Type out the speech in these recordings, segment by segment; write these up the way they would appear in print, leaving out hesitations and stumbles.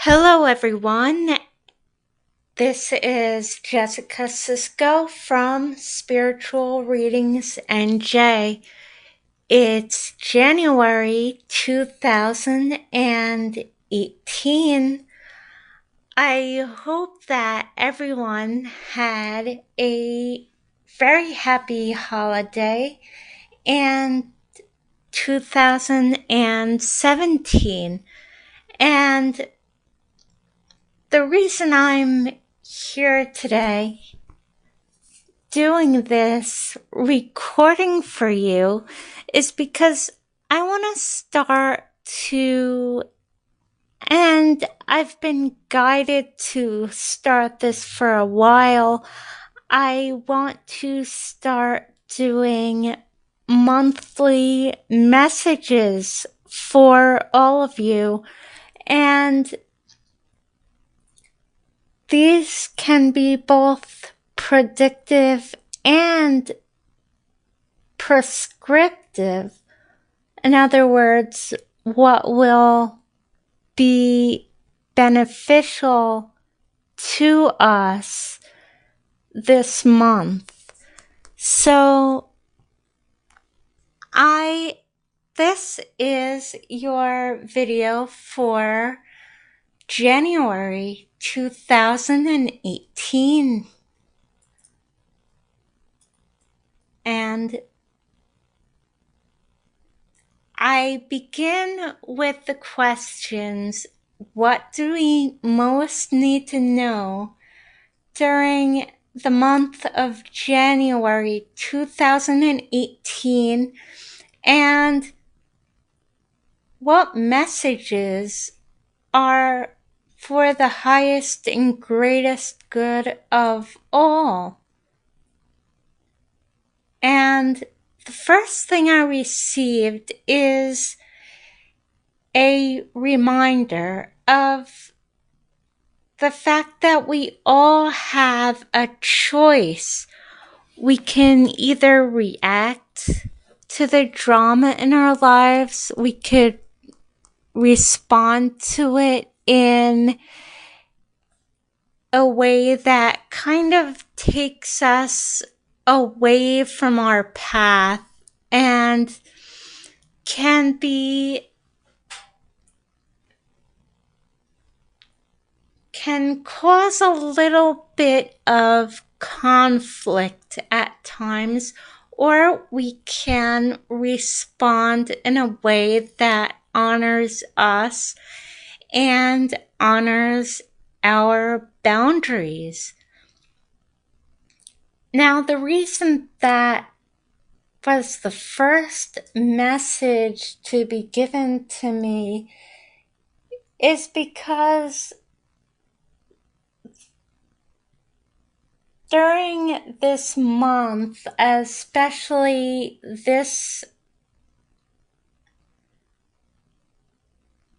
Hello, everyone. This is Jessica Cisco from Spiritual Readings NJ. It's January 2018. I hope that everyone had a very happy holiday and 2017. And the reason I'm here today doing this recording for you is because I want to start to, and I've been guided to start this for a while. I want to start doing monthly messages for all of you, and these can be both predictive and prescriptive. In other words, what will be beneficial to us this month. So this is your video for January 2018. And I begin with the questions: what do we most need to know during the month of January 2018? And what messages are for the highest and greatest good of all? And the first thing I received is a reminder of the fact that we all have a choice. We can either react to the drama in our lives, we could respond to it in a way that kind of takes us away from our path and can cause a little bit of conflict at times, or we can respond in a way that honors us and honors our boundaries. Now, the reason that was the first message to be given to me is because during this month, especially this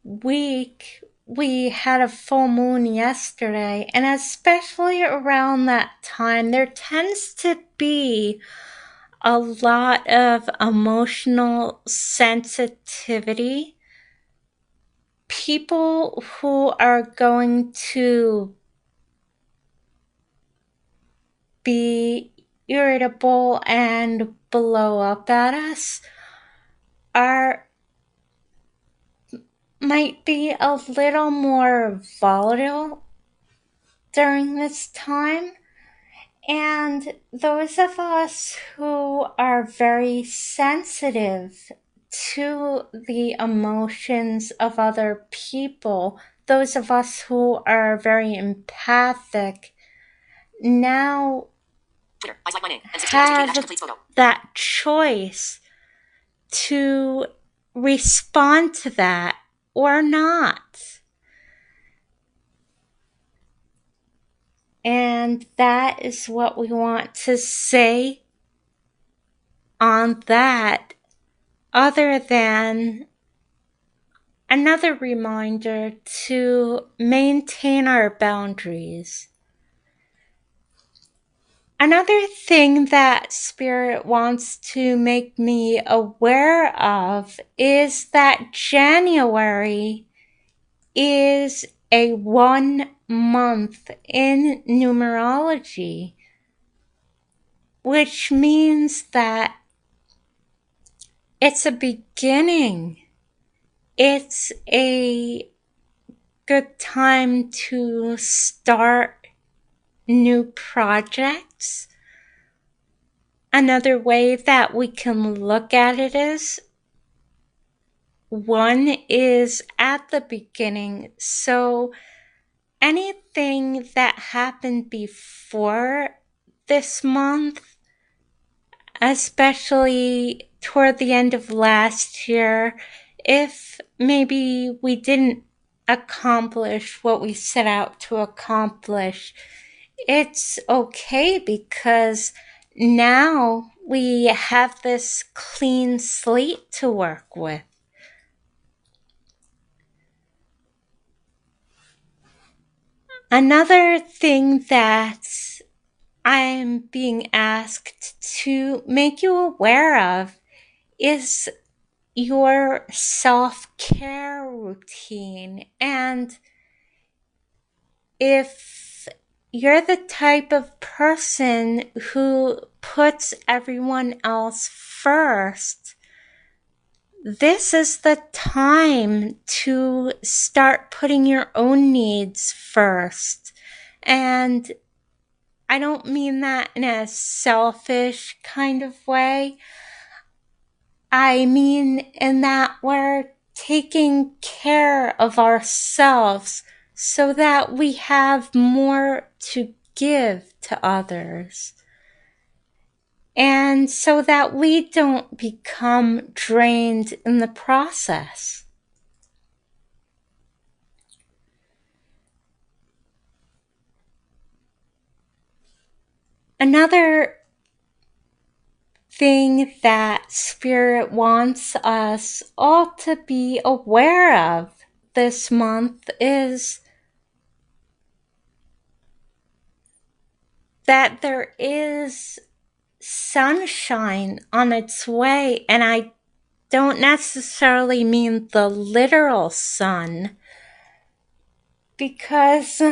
week, we had a full moon yesterday, and especially around that time, there tends to be a lot of emotional sensitivity. People who are going to be irritable and blow up at us might be a little more volatile during this time. And those of us who are very sensitive to the emotions of other people, those of us who are very empathic, now have that choice to respond to that or not. And that is what we want to say on that, other than another reminder to maintain our boundaries. Another thing that Spirit wants to make me aware of is that January is a 1 month in numerology, which means that it's a beginning. It's a good time to start new projects. Another way that we can look at it is 1 is at the beginning. So anything that happened before this month, especially toward the end of last year, if maybe we didn't accomplish what we set out to accomplish, it's okay because now we have this clean slate to work with. Another thing that I'm being asked to make you aware of is your self-care routine. And if you're the type of person who puts everyone else first, this is the time to start putting your own needs first. And I don't mean that in a selfish kind of way. I mean in that we're taking care of ourselves so that we have more to give to others. And so that we don't become drained in the process. Another thing that Spirit wants us all to be aware of this month is that there is sunshine on its way, and I don't necessarily mean the literal sun, because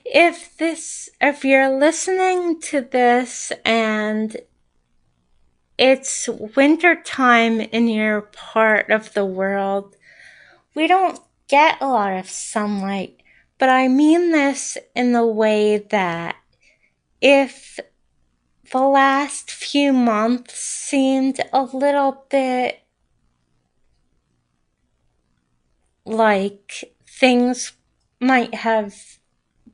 if you're listening to this and it's winter time in your part of the world, we don't get a lot of sunlight. But I mean this in the way that if the last few months seemed a little bit like things might have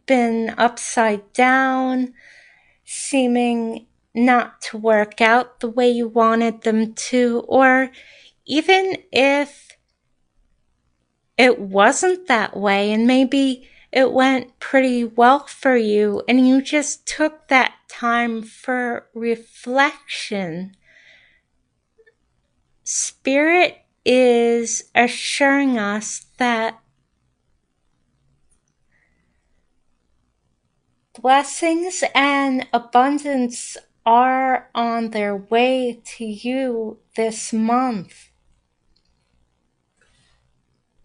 been upside down, seeming not to work out the way you wanted them to, or even if it wasn't that way and maybe it went pretty well for you and you just took that time for reflection, Spirit is assuring us that blessings and abundance are on their way to you this month.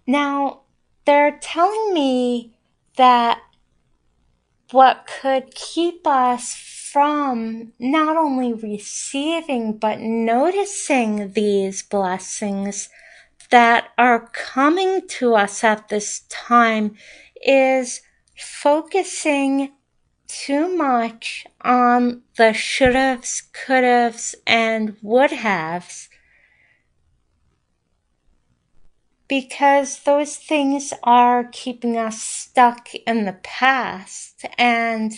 Now, they're telling me that what could keep us from not only receiving but noticing these blessings that are coming to us at this time is focusing too much on the should-haves, could-haves, and would-haves, because those things are keeping us stuck in the past, and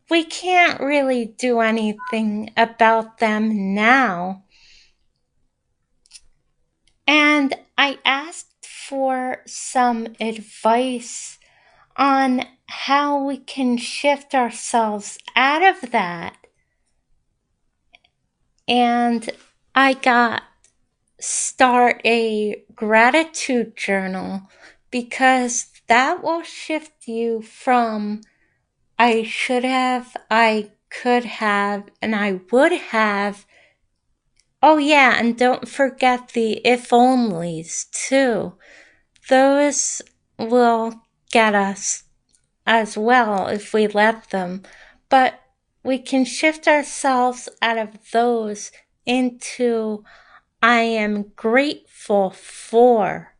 we can't really do anything about them now. And I asked for some advice on how we can shift ourselves out of that. And I got start a gratitude journal, because that will shift you from I should have, I could have, and I would have. Oh yeah, and don't forget the if onlys too. Those will get us as well if we let them. But we can shift ourselves out of those into I am grateful for.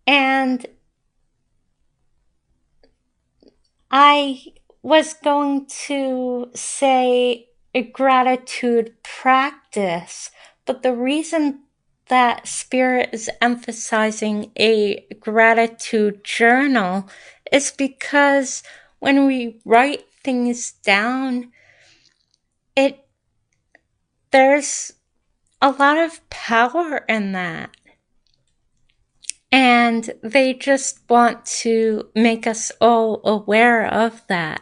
And I was going to say a gratitude practice, but the reason that Spirit is emphasizing a gratitude journal is because when we write things down, there's a lot of power in that. And they just want to make us all aware of that.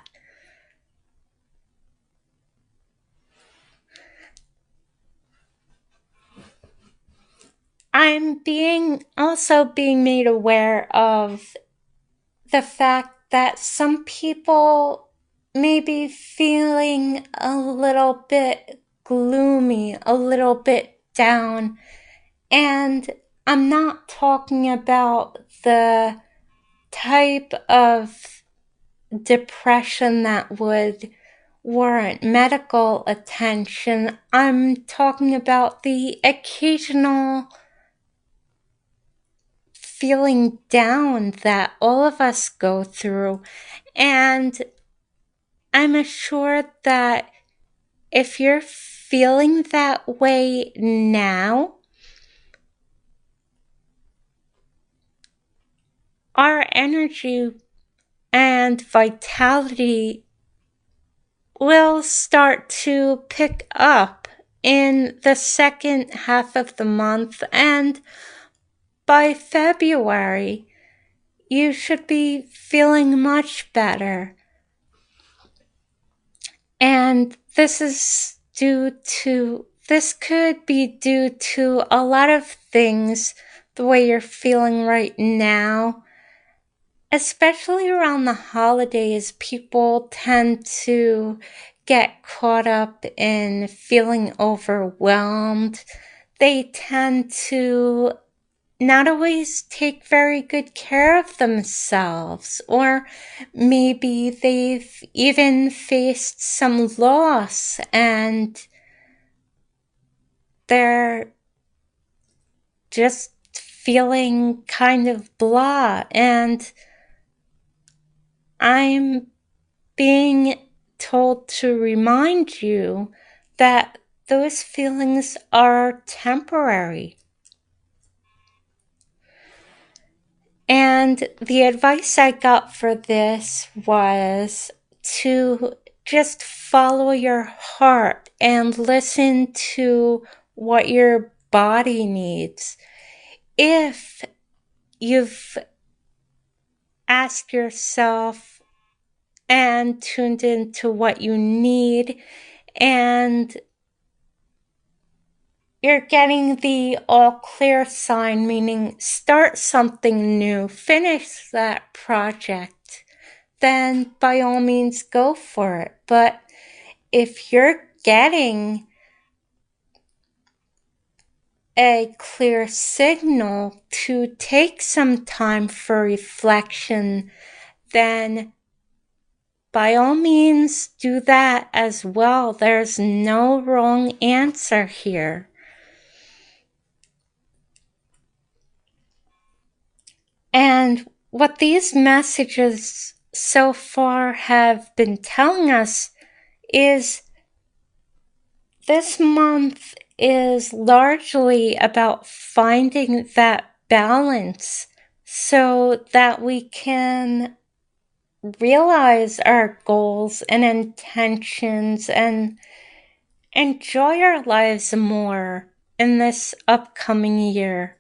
I'm also being made aware of the fact that some people may be feeling a little bit gloomy, a little bit down. And I'm not talking about the type of depression that would warrant medical attention. I'm talking about the occasional feeling down that all of us go through. And I'm assured that if you're feeling that way now, our energy and vitality will start to pick up in the second half of the month, and by February, you should be feeling much better. And this could be due to a lot of things, the way you're feeling right now. Especially around the holidays, people tend to get caught up in feeling overwhelmed. They tend to not always take very good care of themselves, or maybe they've even faced some loss and they're just feeling kind of blah. And I'm being told to remind you that those feelings are temporary. And the advice I got for this was to just follow your heart and listen to what your body needs. If you've asked yourself and tuned into what you need, and you're getting the all clear sign, meaning start something new, finish that project, then by all means go for it. But if you're getting a clear signal to take some time for reflection, then by all means do that as well. There's no wrong answer here. And what these messages so far have been telling us is this month is largely about finding that balance so that we can realize our goals and intentions and enjoy our lives more in this upcoming year.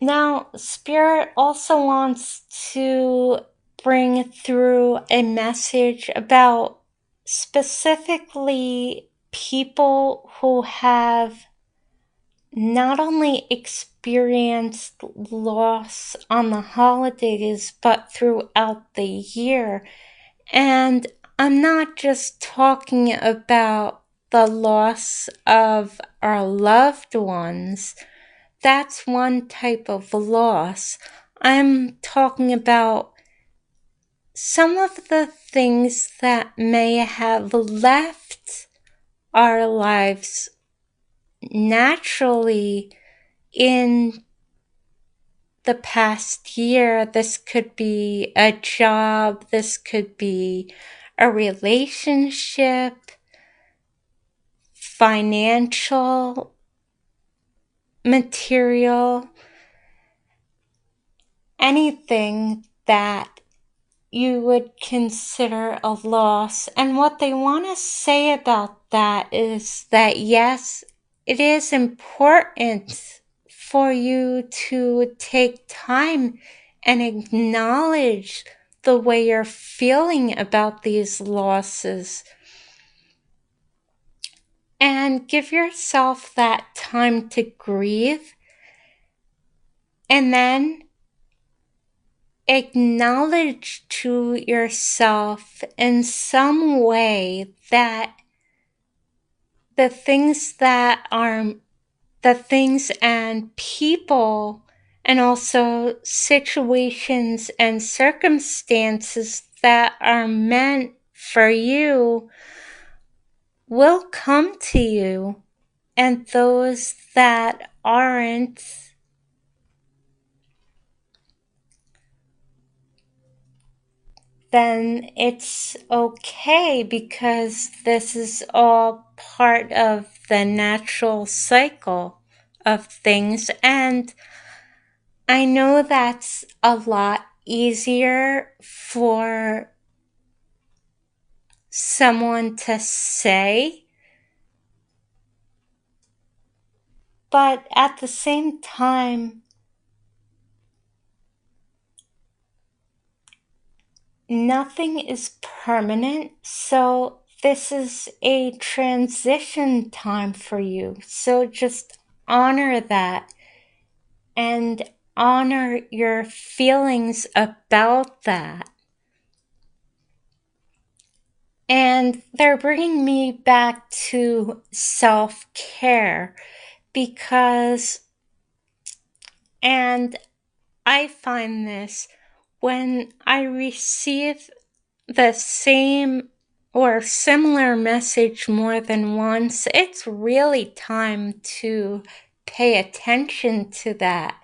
Now, Spirit also wants to bring through a message about specifically people who have not only experienced loss on the holidays, but throughout the year. And I'm not just talking about the loss of our loved ones, that's one type of loss. I'm talking about some of the things that may have left our lives naturally in the past year. This could be a job, this could be a relationship, financial, material, anything that you would consider a loss. And what they want to say about that is that yes, it is important for you to take time and acknowledge the way you're feeling about these losses. And give yourself that time to grieve. And then acknowledge to yourself in some way that the things and people and also situations and circumstances that are meant for you will come to you, and those that aren't, then it's okay, because this is all part of the natural cycle of things. And I know that's a lot easier for someone to say, but at the same time, nothing is permanent, so this is a transition time for you. So just honor that and honor your feelings about that. And they're bringing me back to self-care because, and I find this when I receive the same or similar message more than once, it's really time to pay attention to that.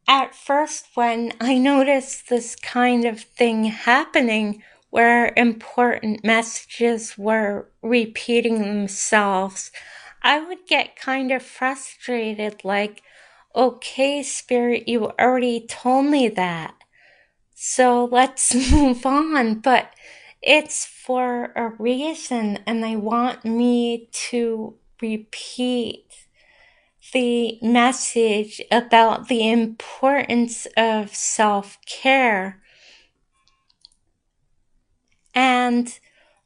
At first, when I noticed this kind of thing happening, where important messages were repeating themselves, I would get kind of frustrated, like, okay, Spirit, you already told me that, so let's move on. But it's for a reason, and they want me to repeat the message about the importance of self-care. And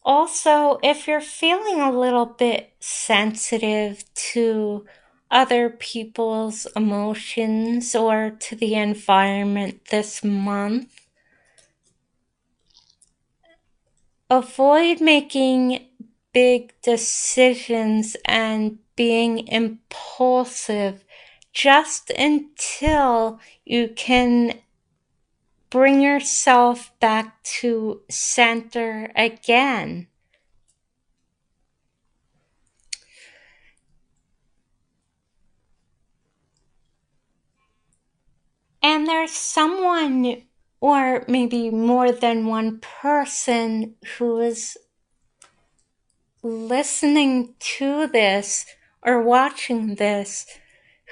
also, if you're feeling a little bit sensitive to other people's emotions or to the environment this month, avoid making big decisions and being impulsive just until you can bring yourself back to center again. And there's someone, or maybe more than one person, who is listening to this or watching this,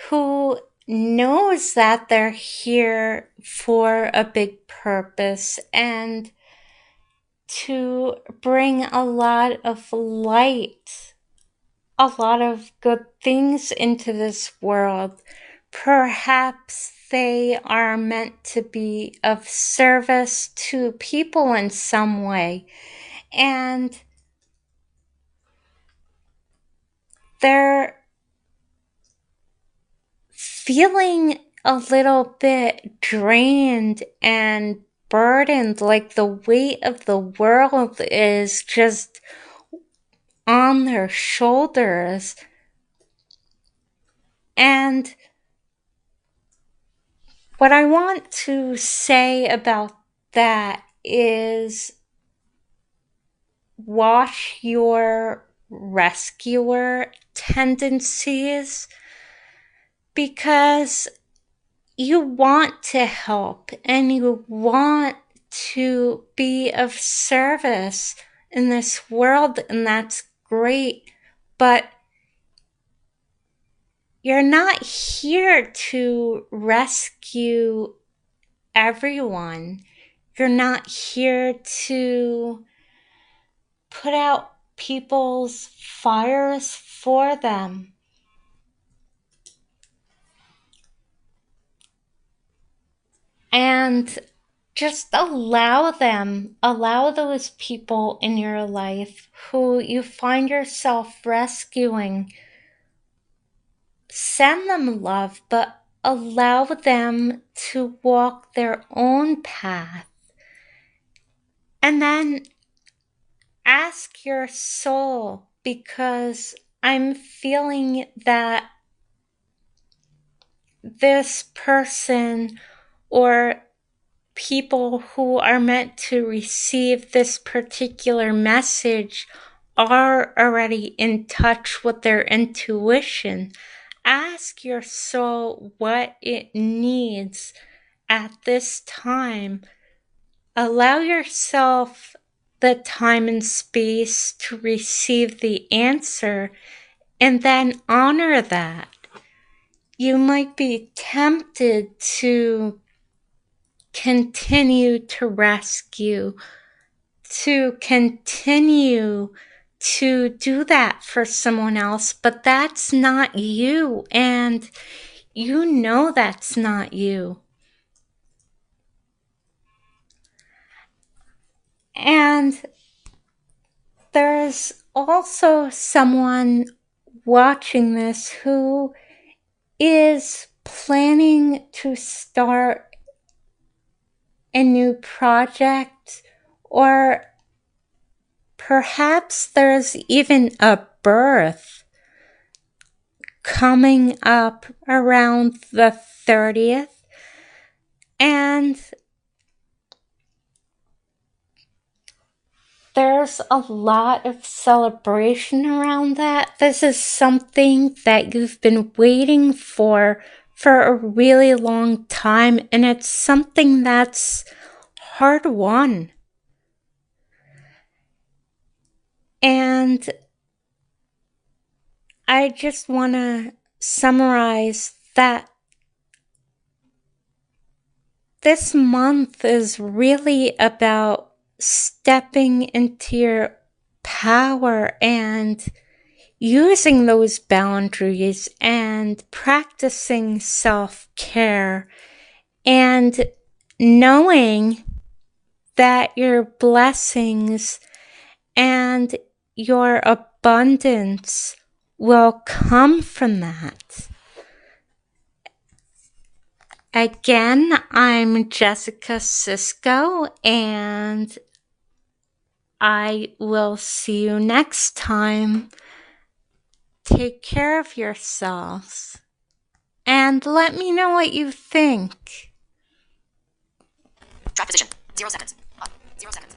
who knows that they're here for a big purpose and to bring a lot of light, a lot of good things into this world. Perhaps they are meant to be of service to people in some way, and they're feeling a little bit drained and burdened, like the weight of the world is just on their shoulders. And what I want to say about that is watch your rescuer tendencies, because you want to help and you want to be of service in this world, and that's great, but you're not here to rescue everyone. You're not here to put out people's fires for them. And just allow those people in your life who you find yourself rescuing, send them love, but allow them to walk their own path. And then ask your soul, because I'm feeling that this person or people who are meant to receive this particular message are already in touch with their intuition. Ask your soul what it needs at this time. Allow yourself the time and space to receive the answer, and then honor that. You might be tempted to continue to rescue, to continue to do that for someone else, but that's not you, and you know that's not you. And there's also someone watching this who is planning to start a new project, or perhaps there's even a birth coming up around the 30th, and there's a lot of celebration around that. This is something that you've been waiting for a really long time, and it's something that's hard won. And I just want to summarize that this month is really about stepping into your power and using those boundaries and practicing self-care and knowing that your blessings and your abundance will come from that. Again, I'm Jessica Cisco, and I will see you next time. Take care of yourselves, and let me know what you think. Track position. 0 seconds. 0 seconds.